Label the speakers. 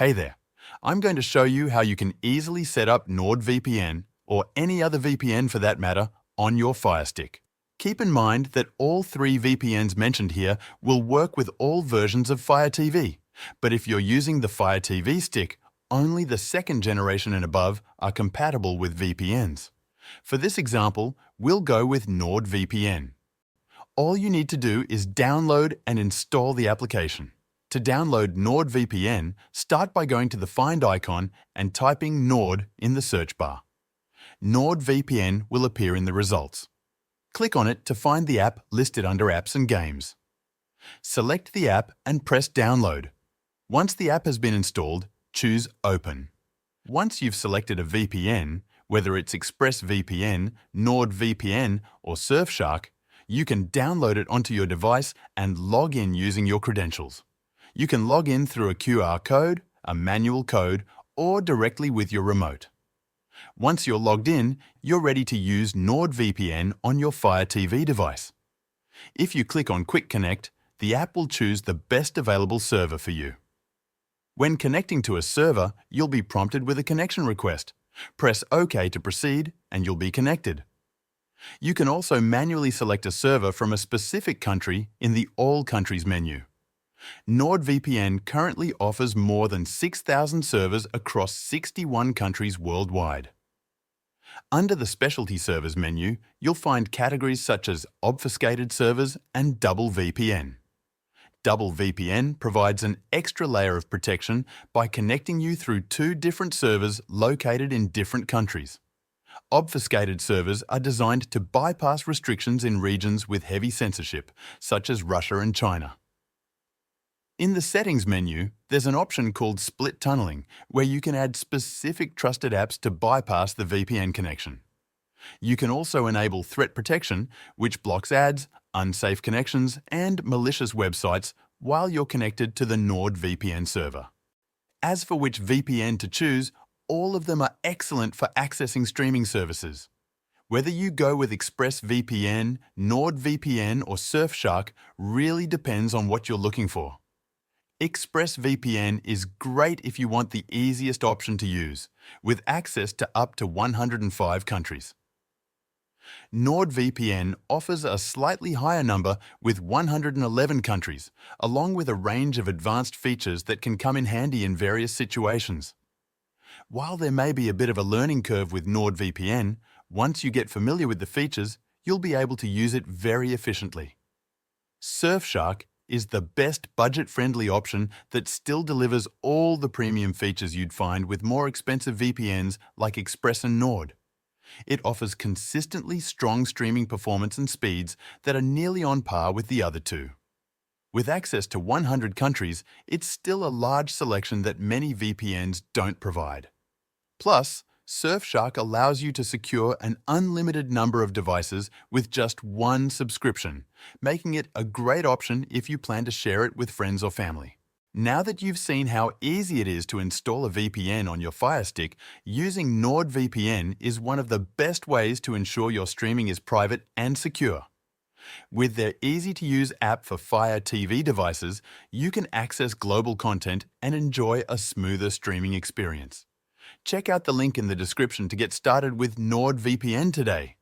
Speaker 1: Hey there, I'm going to show you how you can easily set up NordVPN, or any other VPN for that matter, on your Fire Stick. Keep in mind that all three VPNs mentioned here will work with all versions of Fire TV, but if you're using the Fire TV stick, only the second generation and above are compatible with VPNs. For this example, we'll go with NordVPN. All you need to do is download and install the application. To download NordVPN, start by going to the Find icon and typing Nord in the search bar. NordVPN will appear in the results. Click on it to find the app listed under Apps and Games. Select the app and press Download. Once the app has been installed, choose Open. Once you've selected a VPN, whether it's ExpressVPN, NordVPN, or Surfshark, you can download it onto your device and log in using your credentials. You can log in through a QR code, a manual code, or directly with your remote. Once you're logged in, you're ready to use NordVPN on your Fire TV device. If you click on Quick Connect, the app will choose the best available server for you. When connecting to a server, you'll be prompted with a connection request. Press OK to proceed and you'll be connected. You can also manually select a server from a specific country in the All Countries menu. NordVPN currently offers more than 6,000 servers across 61 countries worldwide. Under the Specialty Servers menu, you'll find categories such as Obfuscated Servers and Double VPN. Double VPN provides an extra layer of protection by connecting you through two different servers located in different countries. Obfuscated servers are designed to bypass restrictions in regions with heavy censorship, such as Russia and China. In the Settings menu, there's an option called Split Tunneling, where you can add specific trusted apps to bypass the VPN connection. You can also enable Threat Protection, which blocks ads, unsafe connections, and malicious websites while you're connected to the NordVPN server. As for which VPN to choose, all of them are excellent for accessing streaming services. Whether you go with ExpressVPN, NordVPN, or Surfshark really depends on what you're looking for. ExpressVPN is great if you want the easiest option to use, with access to up to 105 countries. NordVPN offers a slightly higher number with 111 countries, along with a range of advanced features that can come in handy in various situations. While there may be a bit of a learning curve with NordVPN, once you get familiar with the features, you'll be able to use it very efficiently. Surfshark is the best budget-friendly option that still delivers all the premium features you'd find with more expensive VPNs like Express and Nord. It offers consistently strong streaming performance and speeds that are nearly on par with the other two. With access to 100 countries, it's still a large selection that many VPNs don't provide. Plus, Surfshark allows you to secure an unlimited number of devices with just one subscription, making it a great option if you plan to share it with friends or family. Now that you've seen how easy it is to install a VPN on your Fire Stick, using NordVPN is one of the best ways to ensure your streaming is private and secure. With their easy-to-use app for Fire TV devices, you can access global content and enjoy a smoother streaming experience. Check out the link in the description to get started with NordVPN today.